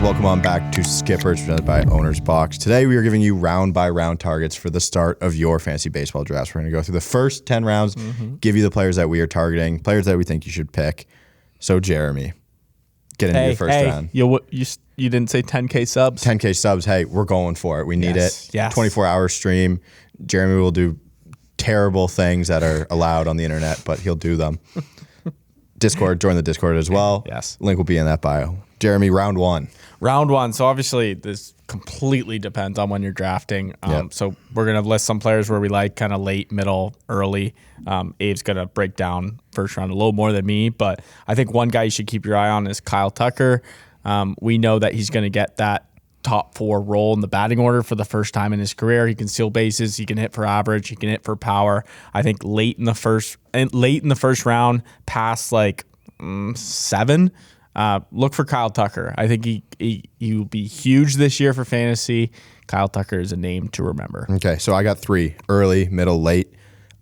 welcome on back to Skippers, presented by OwnersBox. Today we are giving you round-by-round targets for the start of your fantasy baseball drafts. We're going to go through the first 10 rounds, give you the players that we are targeting, players that we think you should pick. So, Jeremy, get into your first round. You didn't say 10K subs? 10K subs. Hey, we're going for it. We need it. Yes. 24-hour stream. Jeremy will do terrible things that are allowed on the internet, but he'll do them. Discord, join the Discord as well. Yes. Link will be in that bio. Jeremy, round one. Round one. So obviously this completely depends on when you're drafting. So we're going to list some players where we like kind of late, middle, early. Abe's going to break down first round a little more than me, but I think one guy you should keep your eye on is Kyle Tucker. We know that he's going to get that top 4 role in the batting order for the first time in his career. He can steal bases. He can hit for average. He can hit for power. I think late in the first round, past like 7, look for Kyle Tucker. I think he will be huge this year for fantasy. Kyle Tucker is a name to remember. Okay, so I got 3: early, middle, late.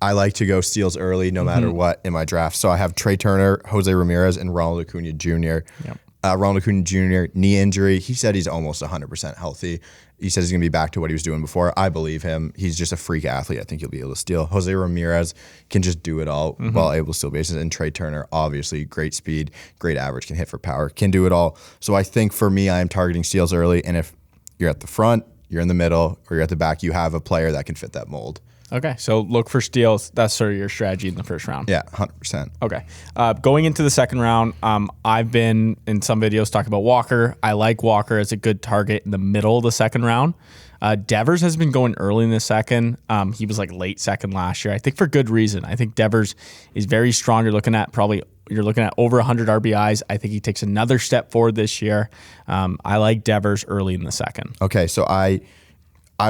I like to go steals early no matter what in my draft. So I have Trey Turner, Jose Ramirez, and Ronald Acuna Jr. Yep. Ronald Acuna Jr., knee injury. He said he's almost 100% healthy. He says he's going to be back to what he was doing before. I believe him. He's just a freak athlete. I think he'll be able to steal. Jose Ramirez can just do it all while able to steal bases. And Trey Turner, obviously, great speed, great average, can hit for power, can do it all. So I think for me, I am targeting steals early. And if you're at the front, you're in the middle, or you're at the back, you have a player that can fit that mold. Okay, so look for steals. That's sort of your strategy in the first round. Yeah, 100%. Okay. Going into the second round, I've been in some videos talking about Walker. I like Walker as a good target in the middle of the second round. Devers has been going early in the second. He was like late second last year. I think for good reason. I think Devers is very strong. You're looking at over 100 RBIs. I think he takes another step forward this year. I like Devers early in the second. Okay, so I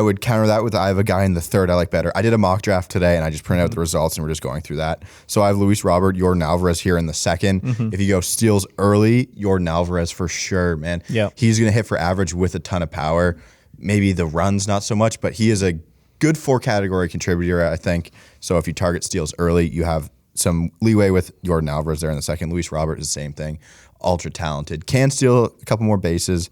would counter that with I have a guy in the third I like better. I did a mock draft today, and I just printed out the results, and we're just going through that. So I have Luis Robert, Yordan Alvarez here in the second. If you go steals early, Yordan Alvarez for sure, man. Yep. He's going to hit for average with a ton of power. Maybe the runs not so much, but he is a good 4-category contributor, I think. So if you target steals early, you have some leeway with Yordan Alvarez there in the second. Luis Robert is the same thing. Ultra talented. Can steal a couple more bases.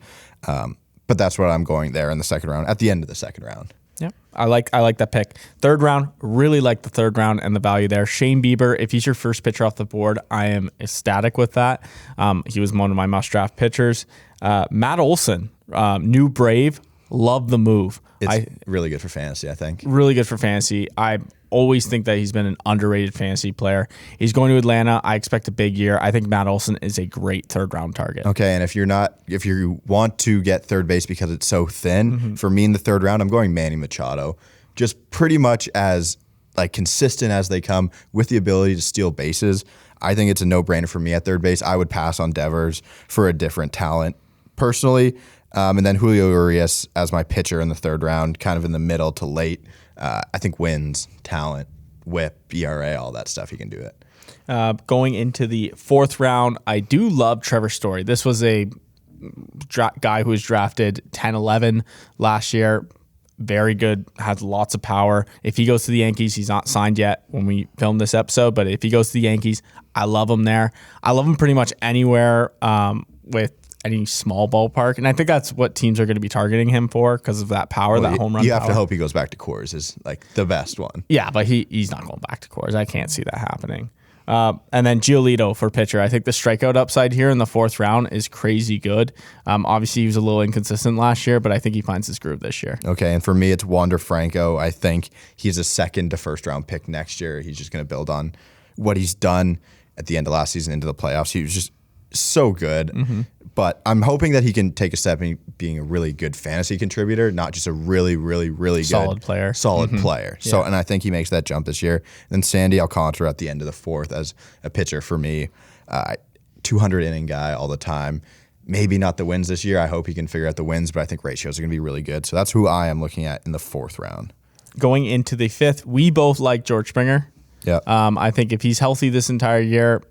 But that's what I'm going there in the second round, at the end of the second round. Yeah, I like that pick. Third round, really like the third round and the value there. Shane Bieber, if he's your first pitcher off the board, I am ecstatic with that. He was one of my must-draft pitchers. Matt Olson, new Brave, love the move. It's really good for fantasy, I think. Really good for fantasy. I always think that he's been an underrated fantasy player. He's going to Atlanta. I expect a big year. I think Matt Olson is a great third-round target. Okay, and if you want to get third base because it's so thin, for me in the third round, I'm going Manny Machado. Just pretty much as like consistent as they come with the ability to steal bases. I think it's a no-brainer for me at third base. I would pass on Devers for a different talent personally. And then Julio Urias as my pitcher in the third round, kind of in the middle to late. I think wins, talent, whip, ERA, all that stuff. He can do it. Going into the fourth round, I do love Trevor Story. This was a guy who was drafted 10-11 last year. Very good, has lots of power. If he goes to the Yankees, he's not signed yet when we film this episode, but if he goes to the Yankees, I love him there. I love him pretty much anywhere with any small ballpark, and I think that's what teams are going to be targeting him for because of that power, that home run You have power. to hope he goes back to Coors is like the best one. Yeah, but he's not going back to Coors. I can't see that happening. And then Giolito for pitcher. I think the strikeout upside here in the fourth round is crazy good. Obviously, he was a little inconsistent last year, but I think he finds his groove this year. Okay, and for me, it's Wander Franco. I think he's a second to first round pick next year. He's just going to build on what he's done at the end of last season into the playoffs. He was just so good. But I'm hoping that he can take a step in being a really good fantasy contributor, not just a really, really, really Solid player. player. So, and I think he makes that jump this year. And then Sandy Alcantara at the end of the fourth as a pitcher for me, 200 inning guy all the time. Maybe not the wins this year. I hope he can figure out the wins, but I think ratios are going to be really good. So that's who I am looking at in the fourth round. Going into the fifth, we both like George Springer. Yeah. I think if he's healthy this entire year,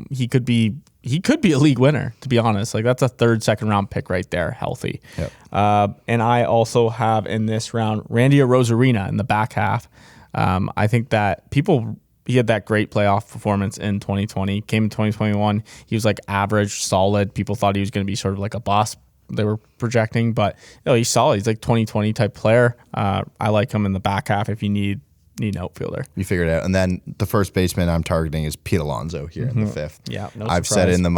he could be a league winner, to be honest. Like that's a second round pick right there, healthy. Yep. And I also have in this round Randy Arozarena in the back half. I think that he had that great playoff performance in 2020. Came in 2021, he was like average, solid. People thought he was going to be sort of like a bust. they were projecting, but he's solid. He's like 2020 type player. I like him in the back half if you need an outfielder. You figured it out. And then the first baseman I'm targeting is Pete Alonso here in the 5th. Yeah, no I've surprise. said it in the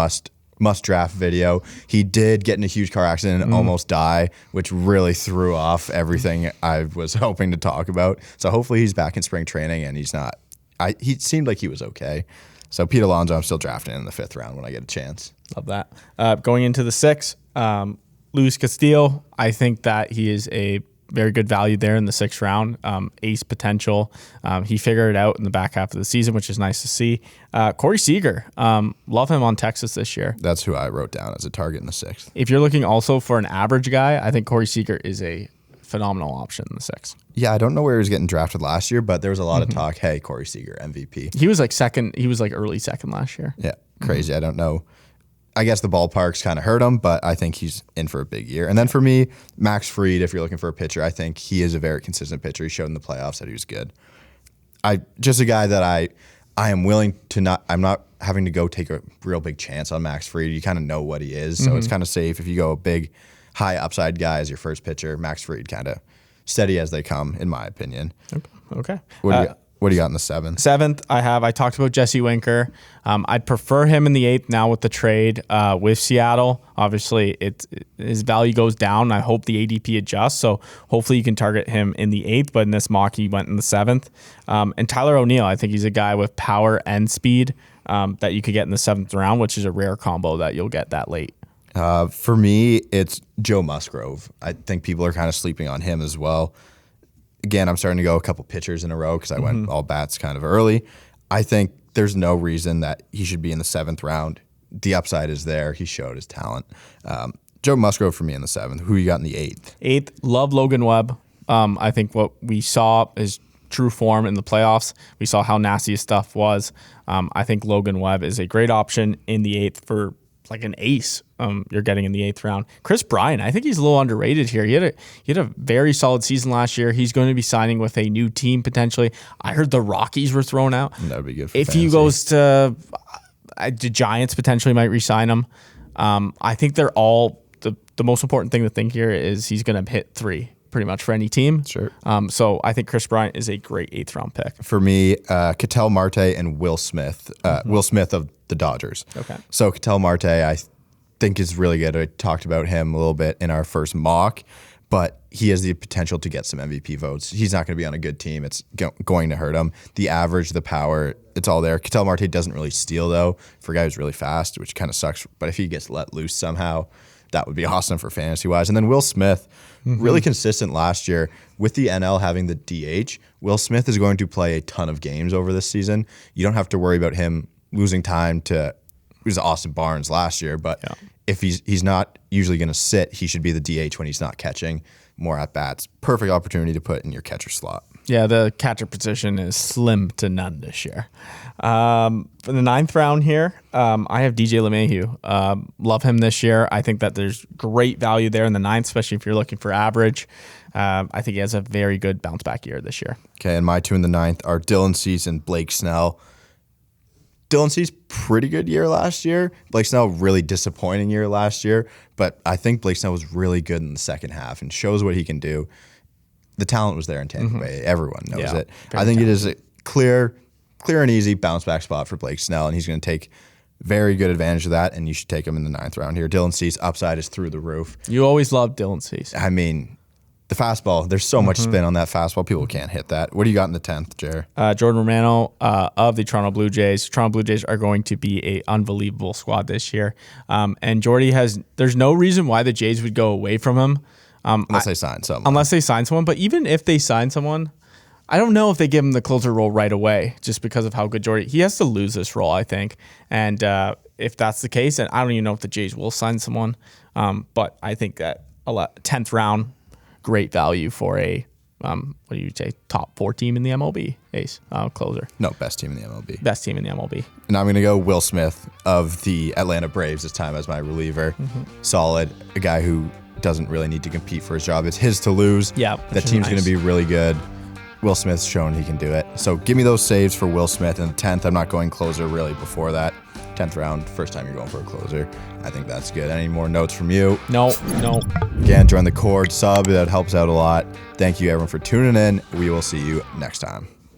must draft video. He did get in a huge car accident and almost die, which really threw off everything I was hoping to talk about. So hopefully he's back in spring training and he's not. He seemed like he was okay. So Pete Alonso, I'm still drafting in the 5th round when I get a chance. Love that. Going into the 6th, Luis Castillo. I think that he is a very good value there in the 6th round. Ace potential. He figured it out in the back half of the season, which is nice to see. Corey Seager. Love him on Texas this year. That's who I wrote down as a target in the 6th. If you're looking also for an average guy, I think Corey Seager is a phenomenal option in the 6th. Yeah, I don't know where he was getting drafted last year, but there was a lot of talk. Hey, Corey Seager, MVP. He was like second. He was like early second last year. Yeah, crazy. I don't know. I guess the ballparks kind of hurt him, but I think he's in for a big year. And then for me, Max Fried, if you're looking for a pitcher, I think he is a very consistent pitcher. He showed in the playoffs that he was good. Just a guy that I am willing to not. I'm not having to go take a real big chance on Max Fried. You kind of know what he is, so it's kind of safe if you go a big, high upside guy as your first pitcher. Max Fried kind of steady as they come, in my opinion. Okay. What do you got in the 7th? 7th, I talked about Jesse Winker. I'd prefer him in the 8th now with the trade with Seattle. Obviously, his value goes down. I hope the ADP adjusts, so hopefully you can target him in the 8th, but in this mock, he went in the 7th. And Tyler O'Neill, I think he's a guy with power and speed that you could get in the 7th round, which is a rare combo that you'll get that late. For me, it's Joe Musgrove. I think people are kind of sleeping on him as well. Again, I'm starting to go a couple pitchers in a row because I went all bats kind of early. I think there's no reason that he should be in the 7th round. The upside is there. He showed his talent. Joe Musgrove for me in the 7th. Who you got in the 8th? 8th, love Logan Webb. I think what we saw is true form in the playoffs. We saw how nasty his stuff was. I think Logan Webb is a great option in the 8th for like an ace you're getting in the 8th round. Chris Bryant, I think he's a little underrated here. He had a very solid season last year. He's going to be signing with a new team potentially. I heard the Rockies were thrown out. That would be good for If fantasy. he goes to the Giants, potentially might re-sign him. I think they're all the most important thing to think here is he's going to hit 3 pretty much for any team. Sure. So I think Chris Bryant is a great 8th round pick. For me, Ketel Marte and Will Smith. Will Smith of the Dodgers. Okay. So Ketel Marte, I think is really good. I talked about him a little bit in our first mock, but he has the potential to get some MVP votes. He's not going to be on a good team. It's going to hurt him. The average, the power, it's all there. Ketel Marte doesn't really steal, though, for a guy who's really fast, which kind of sucks. But if he gets let loose somehow, that would be awesome for fantasy-wise. And then Will Smith, really consistent last year. With the NL having the DH, Will Smith is going to play a ton of games over this season. You don't have to worry about him losing time to Austin Barnes last year, but if he's not usually going to sit, he should be the DH when he's not catching more at-bats. Perfect opportunity to put in your catcher slot. Yeah, the catcher position is slim to none this year. For the 9th round here, I have DJ LeMahieu. Love him this year. I think that there's great value there in the 9th, especially if you're looking for average. I think he has a very good bounce-back year this year. Okay, and my 2 in the 9th are Dylan Cease and Blake Snell. Dylan Cease, pretty good year last year. Blake Snell, really disappointing year last year. But I think Blake Snell was really good in the second half and shows what he can do. The talent was there in Tampa Bay. Everyone knows it. I think it is a clear and easy bounce back spot for Blake Snell, and he's going to take very good advantage of that, and you should take him in the 9th round here. Dylan Cease, upside is through the roof. You always love Dylan Cease. I mean, the fastball, there's so much spin on that fastball. People can't hit that. What do you got in the 10th, Jer? Jordan Romano of the Toronto Blue Jays. Toronto Blue Jays are going to be an unbelievable squad this year. And Jordy there's no reason why the Jays would go away from him. Unless they sign someone. Unless they sign someone. But even if they sign someone, I don't know if they give him the closer role right away just because of how good Jordy. He has to lose this role, I think. And if that's the case, and I don't even know if the Jays will sign someone. But I think that 10th round, great value for a, what do you say, top 4 team in the MLB, Ace, closer. No, best team in the MLB. Best team in the MLB. And I'm going to go Will Smith of the Atlanta Braves this time as my reliever. Solid, a guy who doesn't really need to compete for his job. It's his to lose. Yeah. That team's going to be really good. Will Smith's shown he can do it. So give me those saves for Will Smith. And the 10th, I'm not going closer really before that. 10th round, first time you're going for a closer. I think that's good. Any more notes from you? No. Again, join the Cord sub. That helps out a lot. Thank you, everyone, for tuning in. We will see you next time.